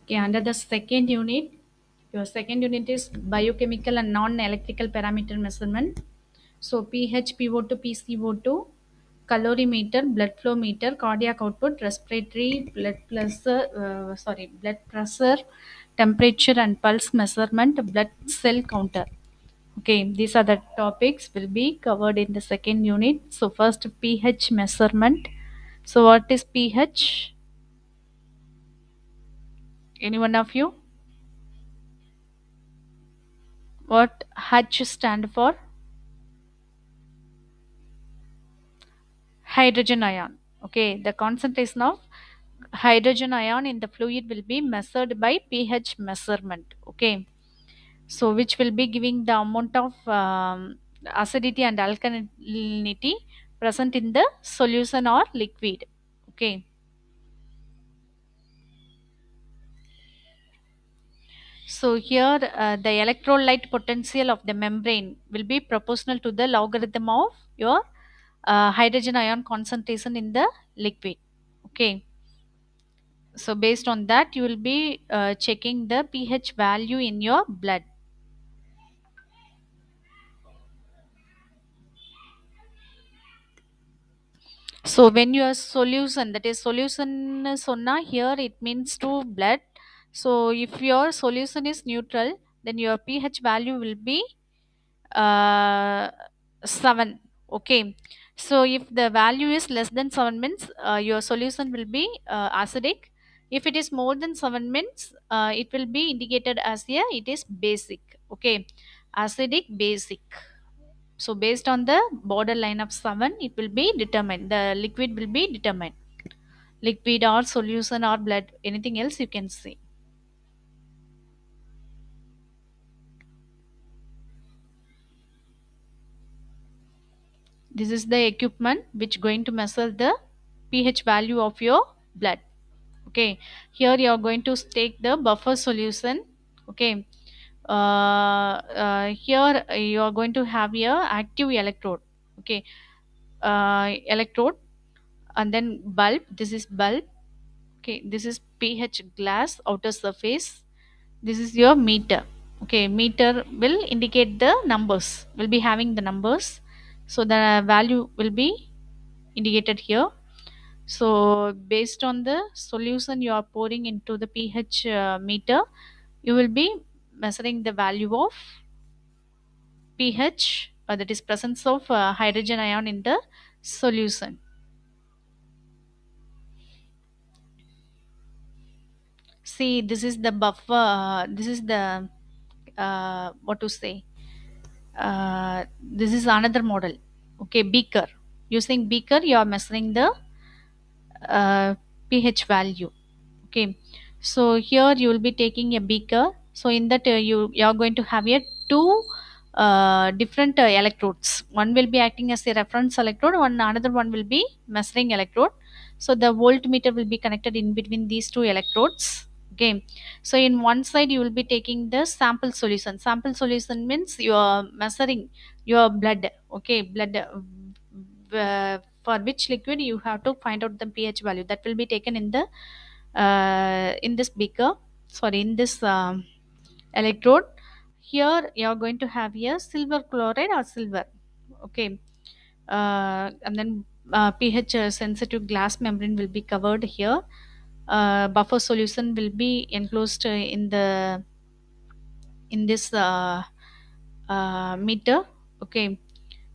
Okay, under the second unit, your second unit is biochemical and non-electrical parameter measurement. So pH, PO2, PCO2, calorimeter, blood flow meter, cardiac output, respiratory, blood pressure, temperature and pulse measurement, blood cell counter. Okay, these are the topics will be covered in the second unit. So first pH measurement. So what is pH? Any one of you? What H stand for? Hydrogen ion. Okay, the concentration of hydrogen ion in the fluid will be measured by pH measurement. Okay, so which will be giving the amount of acidity and alkalinity present in the solution or liquid. Okay, so here the electrolyte potential of the membrane will be proportional to the logarithm of your hydrogen ion concentration in the liquid. Okay, so based on that you will be checking the pH value in your blood. So when your solution, that is solution sonna, here it means to blood. So if your solution is neutral, then your pH value will be uh, 7. Okay, so if the value is less than 7 means your solution will be acidic. If it is more than 7 means it will be indicated as a it is basic. Okay, acidic, basic. So based on the borderline of 7 it will be determined, the liquid will be determined, liquid or solution or blood, anything else you can say. This is the equipment which going to measure the pH value of your blood. Okay, here you are going to take the buffer solution. Okay, here you are going to have your active electrode. Okay, electrode, and then bulb, this is bulb. Okay, this is pH glass outer surface, this is your meter. Okay, meter will indicate the numbers, will be having the numbers, so the value will be indicated here. So based on the solution you are pouring into the pH meter, you will be measuring the value of pH, that is presence of hydrogen ion in the solution. See, this is the buffer, this is the what to say, this is another model. Okay, beaker, using beaker you are measuring the uh, pH value. Okay, so here you will be taking a beaker. So in that you are going to have a two different electrodes. One will be acting as a reference electrode, one another one will be measuring electrode. So the voltmeter will be connected in between these two electrodes. Okay, so in one side you will be taking the sample solution. Sample solution means you are measuring your blood. Okay, blood, for which liquid you have to find out the pH value, that will be taken in this beaker, sorry, in this electrode. Here you are going to have a silver chloride or silver. Okay, and then pH sensitive glass membrane will be covered here. Buffer solution will be enclosed in this meter. Okay,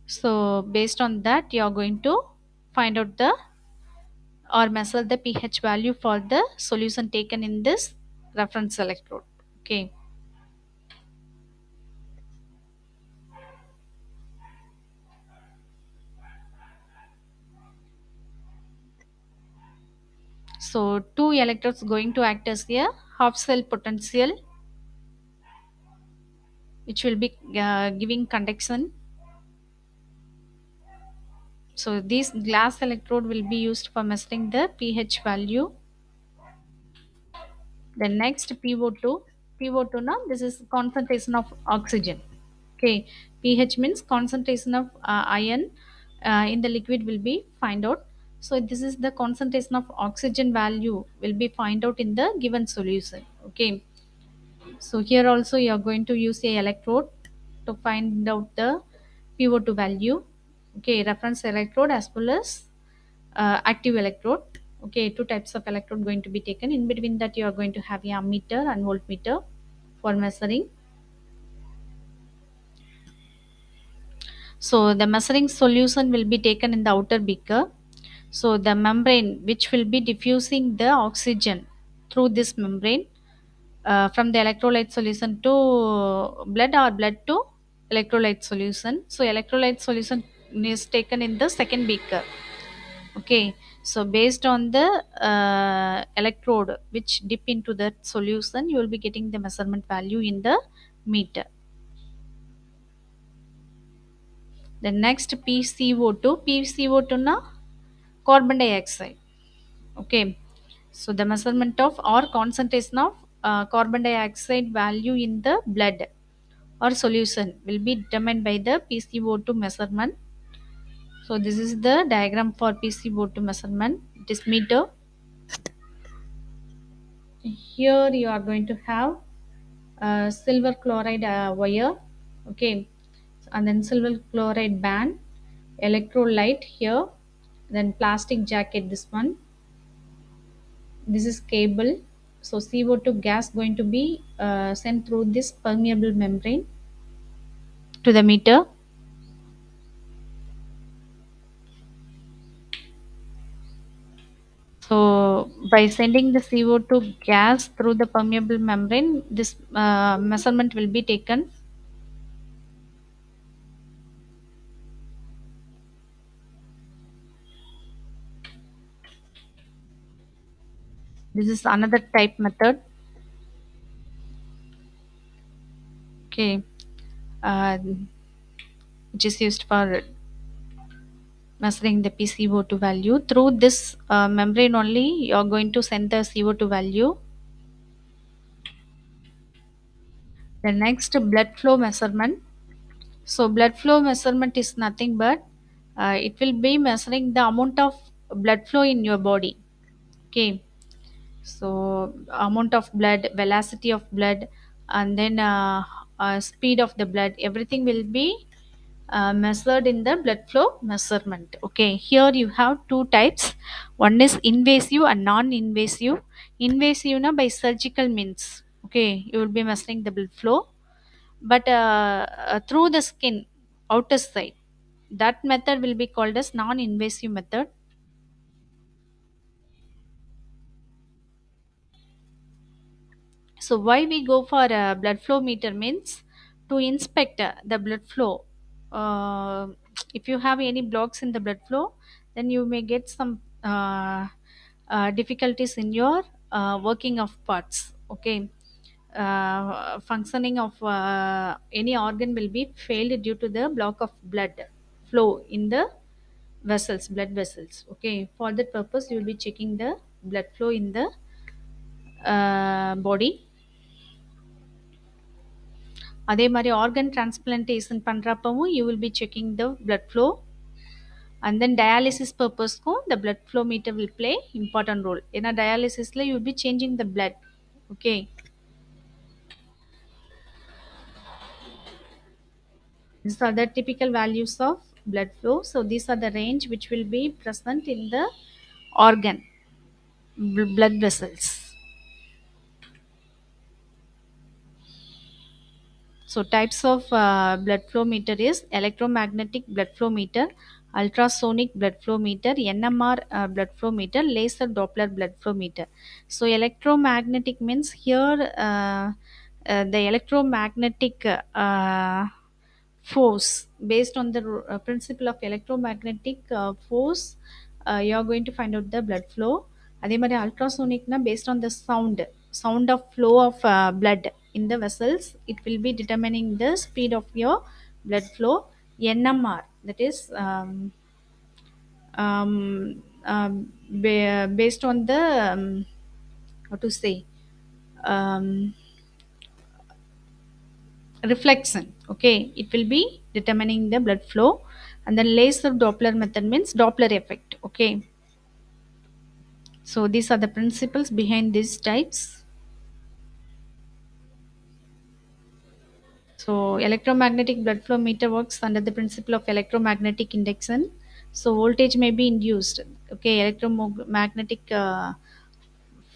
so based on that you are going to find out the or measure the pH value for the solution taken in this reference electrode. Okay, so two electrodes going to act as a half cell potential, which will be giving conduction. So this glass electrode will be used for measuring the pH value. The next PO2, PO2 now this is concentration of oxygen. Okay, pH means concentration of ion in the liquid will be find out. So this is the concentration of oxygen value will be find out in the given solution. Okay, so here also you are going to use a electrode to find out the PO2 value. Okay, reference electrode as well as active electrode. Okay, two types of electrode going to be taken. In between that you are going to have a ammeter and voltmeter for measuring. So the measuring solution will be taken in the outer beaker. So the membrane which will be diffusing the oxygen through this membrane from the electrolyte solution to blood or blood to electrolyte solution. So electrolyte solution is taken in the second beaker. Okay, so based on the electrode which dip into that solution, you will be getting the measurement value in the meter. The next PCO2, PCO2 na carbon dioxide. Okay, so the measurement of or concentration of carbon dioxide value in the blood or solution will be determined by the PCO2 measurement. So this is the diagram for PCO2 measurement. It is meter. Here you are going to have silver chloride wire. Okay, and then silver chloride band, electrolyte here, then plastic jacket. This one. This is cable. So CO2 gas going to be sent through this permeable membrane to the meter. So by sending the CO2 gas through the permeable membrane, this measurement will be taken. This is another type method. Okay, uh, which is used for measuring the PCO2 value. Through this membrane only, you are going to send the CO2 value. The next, blood flow measurement. So blood flow measurement is nothing but it will be measuring the amount of blood flow in your body. Okay, so amount of blood, velocity of blood, and then speed of the blood, everything will be measured in the blood flow measurement. Okay, here you have two types. One is invasive and non-invasive. Invasive na by surgical means. Okay, you will be measuring the blood flow, but through the skin, outer side. That method will be called as non-invasive method. So why we go for a blood flow meter means to inspect the blood flow. Uh, if you have any blocks in the blood flow, then you may get some difficulties in your working of parts. Okay, functioning of any organ will be failed due to the block of blood flow in the vessels, blood vessels. Okay, for that purpose, you will be checking the blood flow in the body. அதே மாதிரி organ transplantation பண்ணுறப்பவும் you will be checking the blood flow and then dialysis பர்பஸ்க்கும் the blood flow meter will play important role ஏன்னா டயாலிசிஸில் you will be changing the blood okay these are the typical values of blood flow. So these are the range which will be present in the organ blood vessels. So types of blood flow meter is electromagnetic blood flow meter, ultrasonic blood flow meter, NMR blood flow meter, laser Doppler blood flow meter. So electromagnetic means here the electromagnetic force based on the principle of electromagnetic force you are going to find out the blood flow. அதே மாதிரி அல்ட்ராசோனிக்னா based on the sound of flow of blood in the vessels, it will be determining the speed of your blood flow. NMR, that is based on the how to say um, reflection. Okay, it will be determining the blood flow. And then laser Doppler method means Doppler effect. Okay, so these are the principles behind these types. So electromagnetic blood flow meter works under the principle of electromagnetic induction. So voltage may be induced. Okay, electromagnetic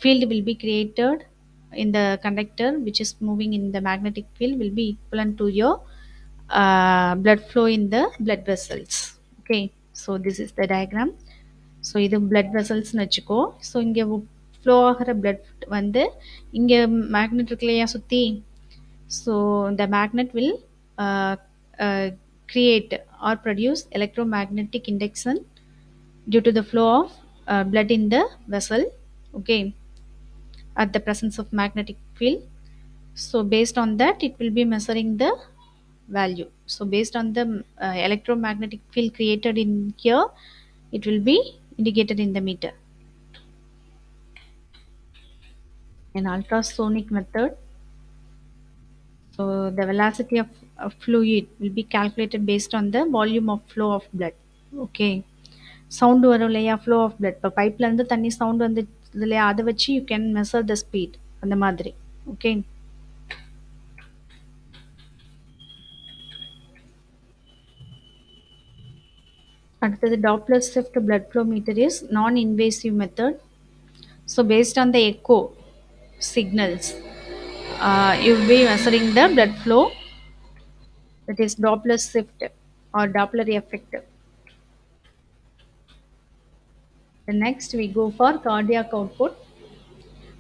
field will be created in the conductor which is moving in the magnetic field will be equivalent to your blood flow in the blood vessels. Okay, so this is the diagram. So இது blood வெசல்ஸ்னு வச்சுக்கோ. So இங்கே flow ஆகிற blood வந்து இங்கே magnet இருக்கு இல்லையா சுற்றி. So the magnet will uh, uh, create or produce electromagnetic induction due to the flow of blood in the vessel. Okay, at the presence of magnetic field. So based on that it will be measuring the value. So based on the electromagnetic field created in here, it will be indicated in the meter. An ultrasonic method. So the velocity of fluid will be calculated based on the volume of flow of blood. Okay, sound வரும் இல்லையா, flow of blood. இப்போ பைப்லேருந்து தண்ணி sound வந்து இல்லையா, அதை வச்சு you can measure the speed அந்த மாதிரி. ஓகே, அடுத்தது Doppler shift blood flow meter is non-invasive method. So based on the echo signals, you will be measuring the blood flow. That is Doppler shift or Doppler effect. The next we go for cardiac output.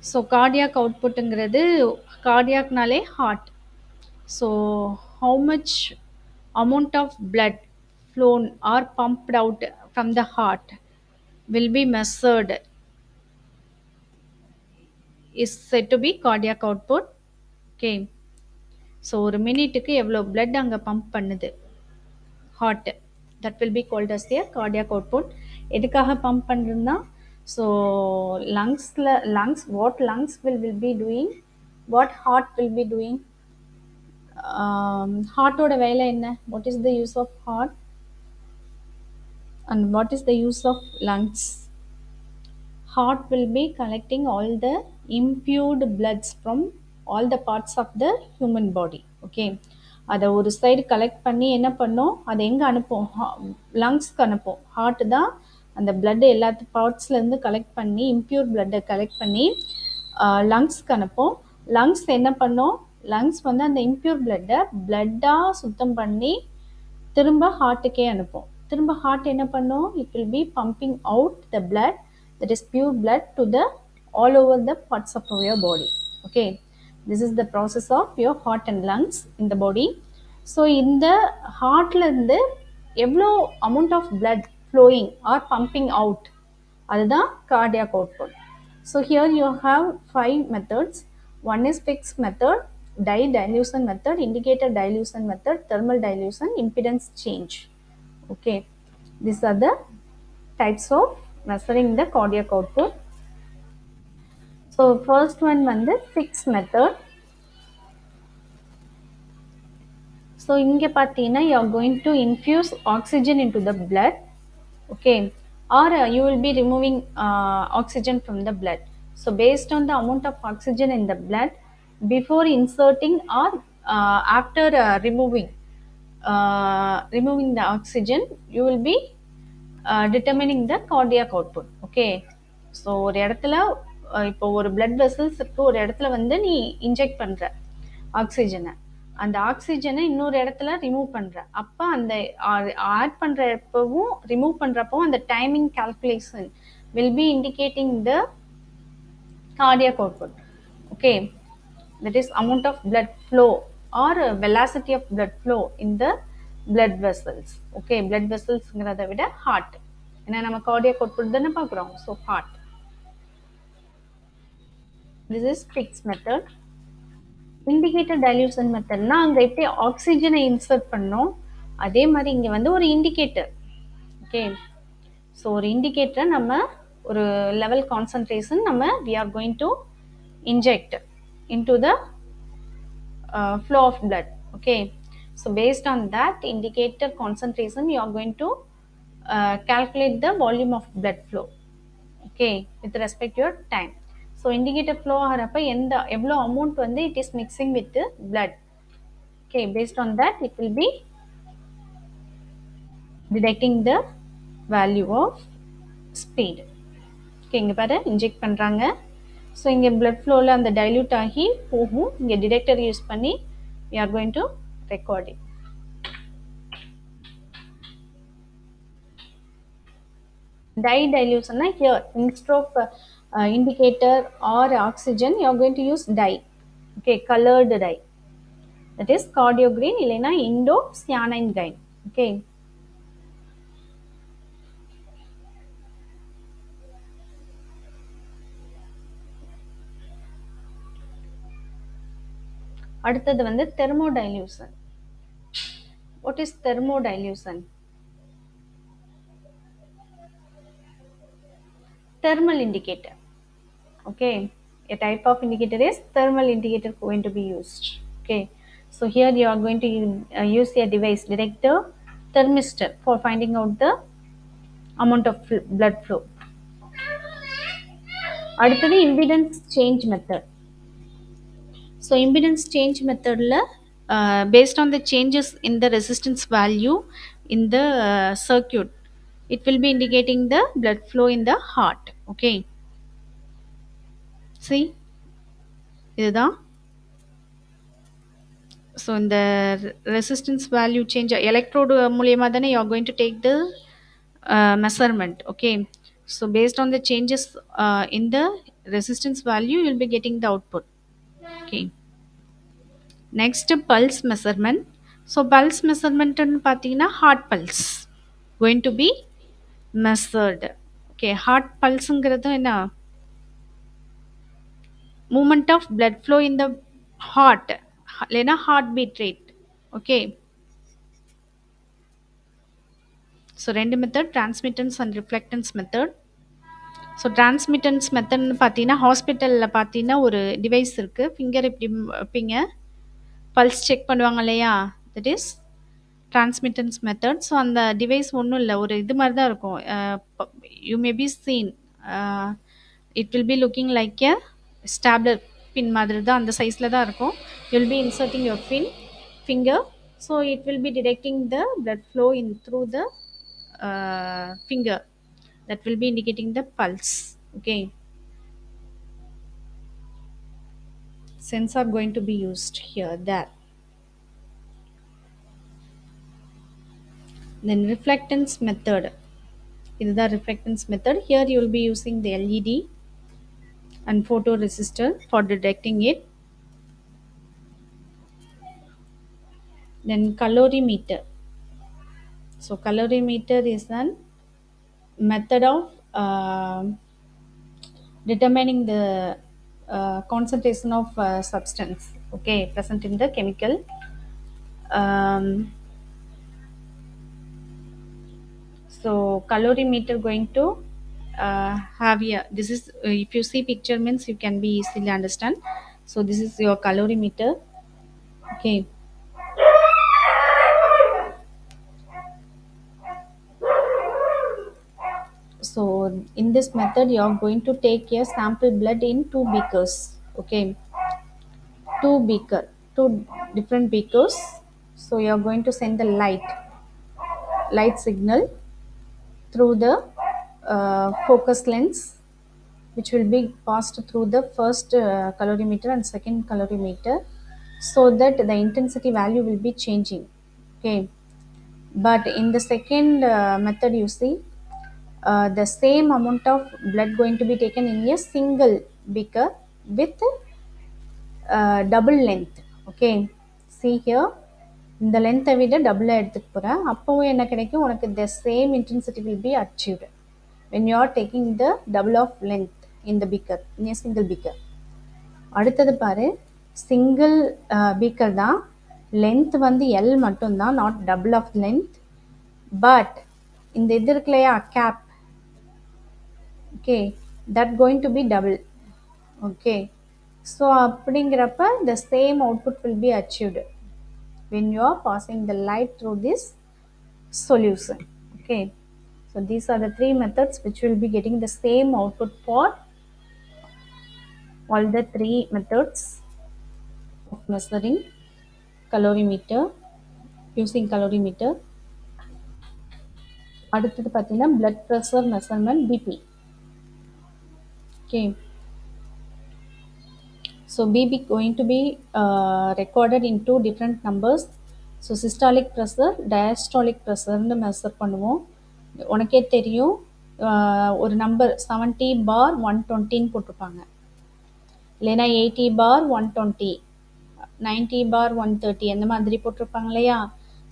So cardiac outputங்கிறது cardiacனாலே heart. So how much amount of blood flown or pumped out from the heart will be measured is said to be cardiac output. Okay, so ஒரு மினிட்டுக்கு எவ்வளோ blood அங்கே pump பண்ணுது heart, that will be called as their cardiac output. எதுக்காக pump பண்ணுறதுன்னா, so lungs what lungs will be doing, what heart will be doing. ஹார்ட்டோட வேலை என்ன, what is the use of heart and what is the use of lungs? Heart will be collecting all the impure bloods from all the parts of the human body. Okay, அதை ஒரு side collect பண்ணி என்ன பண்ணோம், அதை எங்கே அனுப்போம், லங்ஸ்க்கு அனுப்போம். Heart தான் அந்த blood எல்லா பார்ட்ஸ்லேருந்து கலெக்ட் பண்ணி இம்ப்யூர் பிளட்டை கலெக்ட் பண்ணி லங்ஸ்க்கு அனுப்போம். லங்ஸ் என்ன பண்ணோம், லங்ஸ் வந்து அந்த இம்ப்யூர் பிளட்டாக சுத்தம் பண்ணி திரும்ப ஹார்ட்டுக்கே அனுப்போம். திரும்ப ஹார்ட் என்ன பண்ணும், it will B pumping out the blood, that is pure blood to the all over the parts of your body. Okay, this is the process of your heart and lungs in the body. So in the heartல இருந்து எவ்வளோ amount of blood flowing or pumping out, அதுதான் cardiac output. So here you have 5 methods. One is fixed method, dye dilution method, indicator dilution method, thermal dilution, impedance change. Okay, these are the types of measuring the cardiac output. So first one வந்து fixed method. So இங்க பார்த்தீங்கன்னா you are going to infuse oxygen into the blood. Okay, or you will be removing oxygen from the blood. So based on the amount of oxygen in the blood before inserting or after removing the oxygen, you will be determining the cardiac output. Okay, so ஒரு இடத்துல இப்போ ஒரு blood vessels இருக்குது, ஒரு இடத்துல வந்து நீ inject பண்ணுற ஆக்சிஜனை, அந்த ஆக்சிஜனை இன்னொரு இடத்துல ரிமூவ் பண்ணுற, அப்போ அந்த ஆட் பண்ணுறப்பவும் ரிமூவ் பண்ணுறப்பவும் அந்த timing calculation will be indicating the cardiac output. Okay, that is amount of blood flow or velocity of blood flow in the blood vessels. Okay, blood vesselsங்கிறத விட heart, ஏன்னா நம்ம cardiac output தானே பார்க்குறோம். So heart. This is fixed method. Indicator dilution மெத்தட்னா அங்கே எப்படி ஆக்சிஜனை insert பண்ணோம் அதே மாதிரி இங்கே வந்து ஒரு இண்டிகேட்டர். ஓகே, ஸோ ஒரு இண்டிகேட்டரை நம்ம ஒரு லெவல் கான்சன்ட்ரேஷன் நம்ம we are going to inject into the flow of blood. Okay, so based on that indicator concentration you are going to calculate the volume of blood flow. Okay, with respect to your time. So indicator flow ஆகிறப்ப எவ்வளோ amount வந்து it is mixing with blood. Okay, based on that it will be detecting the value of speed. Okay, இங்க பாரு inject பண்றாங்க. So இங்கே blood ஃப்ளோவில் அந்த dilute ஆகி போகும். இங்கே டிடெக்டர் யூஸ் பண்ணி we are going to record it. Dye dilution, here instead of indicator or oxygen you are going to use dye. Okay, colored dye, that is cardio green இல்லைனா indo cyanine green. Okay, அடுத்தது வந்து thermodilution. What is thermodilution? Thermal indicator. Okay, a type of indicator is thermal indicator going to be used. Okay, so here you are going to use a device detector thermistor for finding out the amount of blood flow. அடுத்தது impedance change method. So impedance change method la based on the changes in the resistance value in the circuit, it will be indicating the blood flow in the heart. Okay, see இதுதான். So in the resistance value change electrode மூலியமா தானே you are going to take the measurement. Okay, so based on the changes in the resistance value you will be getting the output. Okay, next pulse measurement. So pulse measurement ன்னு பார்த்தீங்கன்னா heart pulse going to be measured. Okay, heart pulseங்கிறது என்ன, movement of blood flow in the heart இல்லைன்னா heart beat rate. Okay, so ரெண்டு method transmittance and ரிஃப்ளெக்டன்ஸ் method. So transmittance மெத்தட்னு பார்த்தீங்கன்னா ஹாஸ்பிட்டலில் பார்த்தீங்கன்னா ஒரு device இருக்குது, ஃபிங்கர் இப்படி வைப்பீங்க, பல்ஸ் செக் பண்ணுவாங்க இல்லையா, that is transmittance method. So அந்த டிவைஸ் ஒன்றும் இல்லை, ஒரு இது மாதிரி தான் இருக்கும். You may be seen, it will be looking like a stapler பின் மாதிரி தான், அந்த சைஸில் தான் இருக்கும். You will B inserting your finger, so it will be detecting the blood flow in through the finger, that will be indicating the pulse. Okay, sensor going to be used here, there. Then reflectance method, this is the reflectance method. Here you will be using the LED and photoresistor for detecting it. Then calorimeter. So calorimeter is an method of determining the concentration of substance, okay, present in the chemical. So calorimeter going to have here, this is if you see picture means you can be easily understand. So this is your calorimeter. Okay, so in this method you are going to take a sample blood in two beakers. Okay, two different beakers. So you are going to send the light signal through the focus lens, which will be passed through the first calorimeter and second calorimeter, so that the intensity value will be changing. Okay, but in the second method you see the same amount of blood going to be taken in a single beaker with double length. Okay, see here, இந்த லென்த்தை விட டபுளாக எடுத்துகிட்டு போகிறேன், அப்போவும் என்ன கிடைக்கும் உனக்கு, the same intensity will be achieved when you are taking the double of length in the beaker, in a single beaker. அடுத்தது பாரு, சிங்கிள் பீக்கர் தான், லென்த் வந்து எல் மட்டும்தான், not double of length. But இந்த இது இருக்கு இல்லையா gap, okay, that going to be double. Okay, so அப்படிங்கிறப்ப the same output will be achieved when you are passing the light through this solution. Okay, so these are the three methods which will be getting the same output for all the three methods of measuring calorimeter, using calorimeter. அடுத்தது பார்த்தீங்கன்னா blood pressure measurement BP. Okay, so BP going to be recorded in two different numbers. So systolic pressure, diastolic pressure ன்னு measure பண்ணுவோம். உனக்கே தெரியும், ஒரு number 70 பார் 120ன்னு போட்டிருப்பாங்க, இல்லைன்னா 80 பார் 120, 90 பார் 130 அந்த மாதிரி போட்டிருப்பாங்க இல்லையா.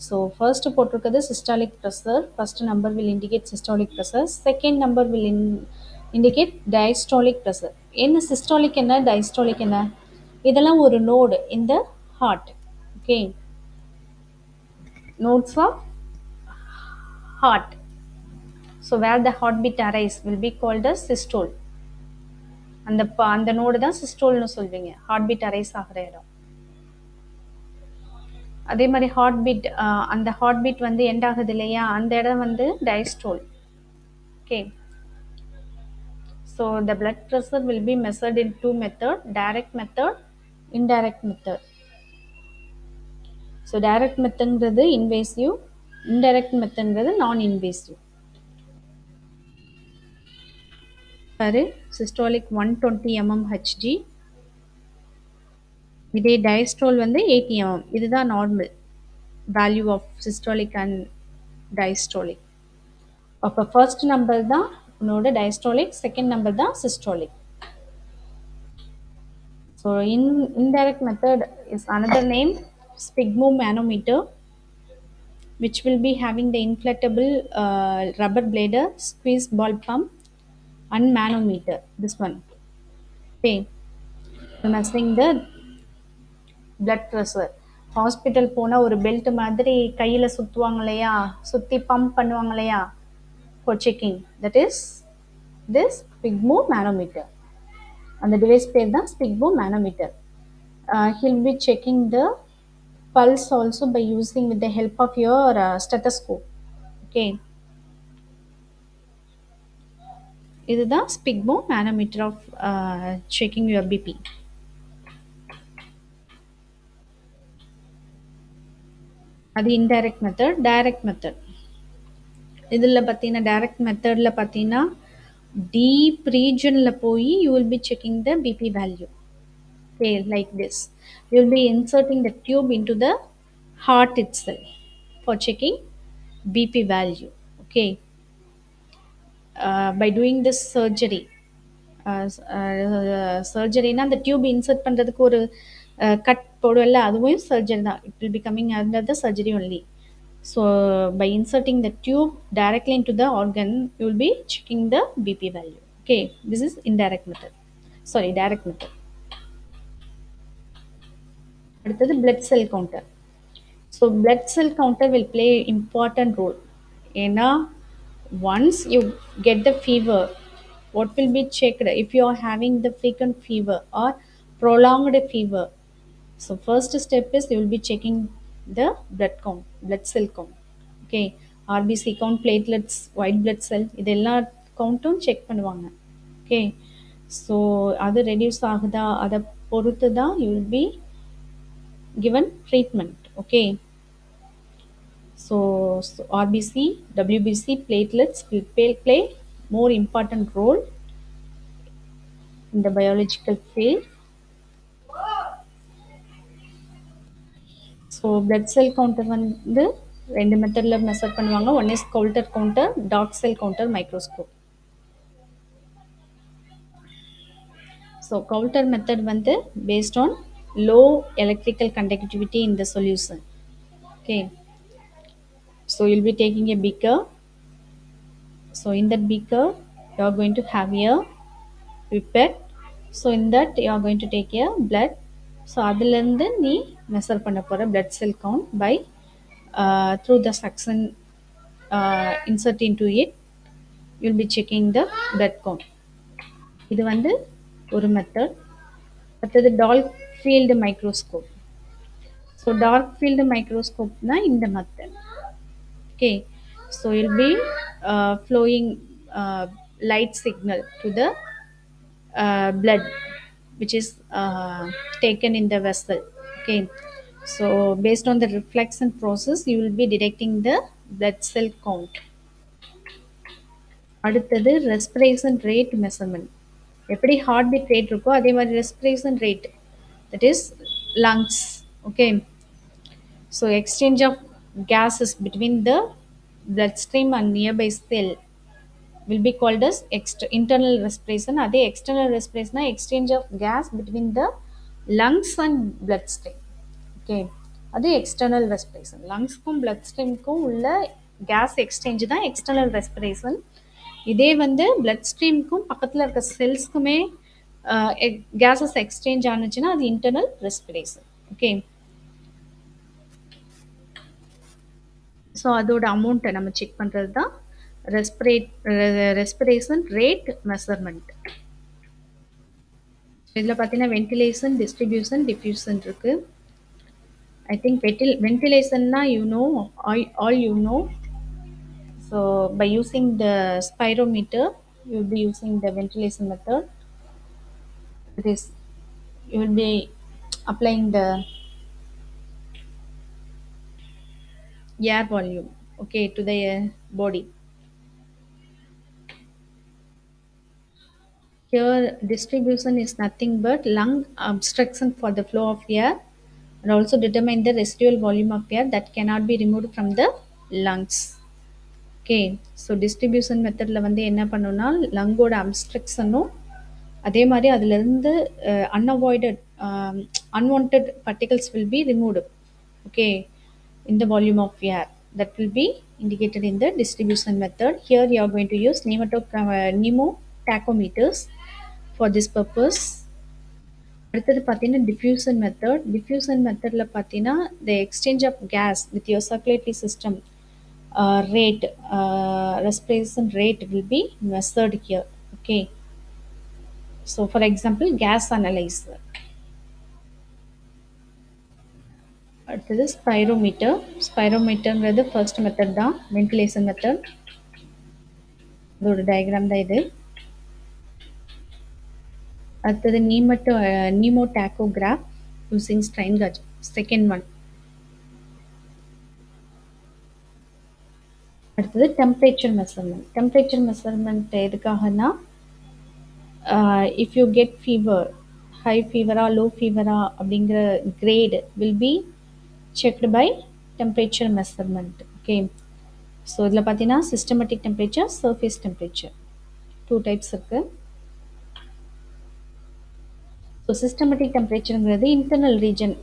ஸோ ஃபர்ஸ்ட் போட்டிருக்கிறது systolic pressure. First number will indicate systolic pressure, second number will indicate diastolic pressure. என்ன சிஸ்டாலிக் என்ன டயஸ்டாலிக் என்ன, இதெல்லாம் ஒரு நோடு இந்த heart. Okay, nodes of heart. So where the heartbeat arise will be called as systole. அந்த node தான் சிஸ்டோல்னு சொல்வீங்க, heart beat arise ஆகிற இடம். அதே மாதிரி ஹார்ட் பீட், அந்த ஹார்ட் பீட் வந்து எண்ட் ஆகுது இல்லையா, அந்த இடம் வந்து diastole. Okay, so the blood pressure will be measured in two method, direct method, indirect method. So direct மெத்தட்ங்கிறது இன்வேசிவ், இன்டைரக்ட் மெத்தட்ங்கிறது நான் இன்வேசிவ். பாரு, சிஸ்டாலிக் 120 mm Hg, இதே டயஸ்டோல் வந்து 80 mm. இதுதான் normal value of systolic and diastolic. அப்போ first number தான் உன்னோட diastolic, second number தான் systolic. So indirect method is another name, sphygmomanometer, which will be having the inflatable rubber bladder, squeeze ball pump, and manometer. This one. Okay, measuring the blood pressure. Hospital போனால் ஒரு belt மாதிரி கையில் சுற்றுவாங்க இல்லையா, சுற்றி pump பண்ணுவாங்க இல்லையா for checking, that is this sphygmomanometer. அந்த டிவைஸ் பேர் தான் sphygmomanometer. He'll be checking the pulse also by using with the help of your stethoscope. Okay, இதுதான் sphygmomanometer of checking your BP. அது இன்டைரக்ட் மெத்தட். டைரக்ட் மெத்தட் இதில் பார்த்தீங்கன்னா, direct மெத்தடில் பார்த்தீங்கன்னா deep ரீஜனில் போய் you will be checking the BP value. Okay, like this. You will be inserting the tube into the heart itself for checking BP value. Okay, by doing this surgery, சர்ஜரினா அந்த tube insert பண்ணுறதுக்கு ஒரு cut போடுவல்ல, அதுவும் surgery தான். It will be coming under the surgery only. So by inserting the tube directly into the organ, you will be checking the BP value. Okay, this is indirect method, sorry direct method. அடுத்தது blood cell counter. So blood cell counter will play important role. ஏன்னா once you get the fever, what will be checked if you are having the frequent fever or prolonged fever? So first step is you will be checking the blood count, blood cell count. Okay, RBC count, platelets, white blood cell, இதெல்லாம் கவுண்ட்டும் check பண்ணுவாங்க. Okay, so அது reduce ஆகுதா அதை பொறுத்து தான் you will B given treatment. Okay, so RBC, WBC, platelets will play more important role in the biological field. So blood cell counter வந்து ரெண்டு மெத்தடில் மெஷர் பண்ணுவாங்க. One is Coulter counter, dark cell counter microscope. So Coulter method வந்து based on low electrical conductivity in the solution. Okay, so you'll be taking a beaker. So in that beaker you are going to have a pipette. So in that you are going to take a blood. So அதிலிருந்து நீ measure பண்ண போகிற blood cell count by through the suction insert into it, you will be checking the blood count. இது வந்து ஒரு method. அடுத்தது dark field microscope. So dark field மைக்ரோஸ்கோப்னா இந்த method. Okay, so will be flowing light signal to the blood which is taken in the vessel. Okay, So based on the reflection process, you will be detecting the blood cell count. அடுத்தது respiration rate measurement. எப்படி heart beat rate இருக்கோ அதே மாதிரி respiration rate, that is lungs. Okay, so exchange of gases between the bloodstream and nearby cell will be called as internal respiration. அதே external respiration exchange of gas between the lungs and bloodstream. Okay, அது external respiration. லங்ஸ்க்கும் blood ஸ்ட்ரீம்க்கும் உள்ள case exchange தான் external respiration. இதே வந்து blood ஸ்ட்ரீம்க்கும் பக்கத்தில் இருக்க செல்ஸ்க்குமே gases exchange ஆனுச்சுன்னா அது internal respiration. Okay, so அதோட அமௌண்ட்டை நம்ம செக் பண்ணுறது தான் ரெஸ்பிரேஷன் ரேட் மெஷர்மெண்ட். இதில் பார்த்தீங்கன்னா வென்டிலேஷன், டிஸ்ட்ரிபியூஷன், டிஃப்யூஷன் இருக்குது. I think ventilation na you know, all you know. So by using the spirometer, you will be using the ventilation method. It is, you will be applying the air volume, okay, to the body. Here distribution is nothing but lung obstruction for the flow of air, and also determine the residual volume of air that cannot be removed from the lungs. Okay, so distribution மெத்தடில் வந்து என்ன பண்ணோம்னா லங்கோட அப்ஸ்ட்ரக்ஷனும் அதே மாதிரி அதுலேருந்து அன்அவாய்டட் unwanted particles will be removed, okay, in the volume of air that will be indicated in the distribution method. Here you are going to use pneumotachometers for this purpose. அடுத்தது பார்த்தீங்கன்னா diffusion method. Diffusion மெத்தடில் பார்த்தீங்கன்னா the exchange of gas with your circulatory system rate, respiration rate will be measured here. Okay, so for example gas analyzer. அடுத்தது spirometer. ஸ்பைரோமீட்டர்ங்கிறது first method தான், ventilation method. இதோட diagram தான் இது. அடுத்தது pneumotachograph using strain gauge, second one. அடுத்தது temperature measurement. Temperature measurement எதுக்காகனா if you get fever, high ஃபீவரா லோ ஃபீவரா அப்படிங்கிற grade will be checked by temperature measurement. Okay, so இதில் பார்த்தீங்கன்னா systematic temperature, surface temperature, two types இருக்குது. So systematic டெம்பரேச்சருங்கிறது internal region,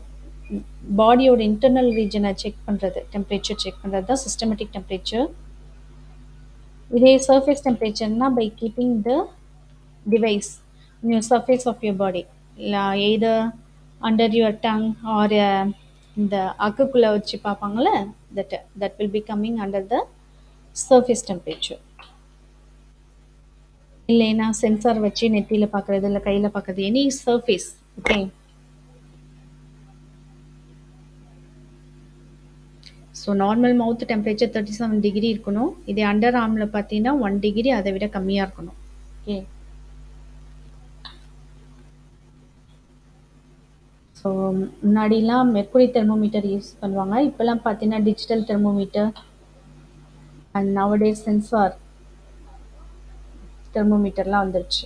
பாடியோட இன்டர்னல் ரீஜனை செக் பண்ணுறது, டெம்பரேச்சர் செக் பண்ணுறது தான் சிஸ்டமேட்டிக் டெம்பரேச்சர். இதே சர்ஃபேஸ் டெம்பரேச்சர்னா by keeping the device in your surface of your body, either under your tongue or இந்த அக்குக்குள்ளே வச்சு பார்ப்பாங்கள, that will be coming under the surface temperature. இல்லைன்னா சென்சார் வச்சு நெத்தியில் பார்க்குறது இல்லை கையில் பார்க்குறது, any surface. Okay, so normal mouth temperature 37 degree இருக்கணும். இதே அண்டர் ஆர்மில் பார்த்தீங்கன்னா 1 டிகிரி அதை விட கம்மியாக இருக்கணும். ஓகே, ஸோ முன்னாடிலாம் மெர்க்குரி தெர்மோமீட்டர் யூஸ் பண்ணுவாங்க, இப்போல்லாம் பார்த்தீங்கன்னா digital thermometer and nowadays sensor தெர்மோமீட்டர்லாம் வந்துருச்சு.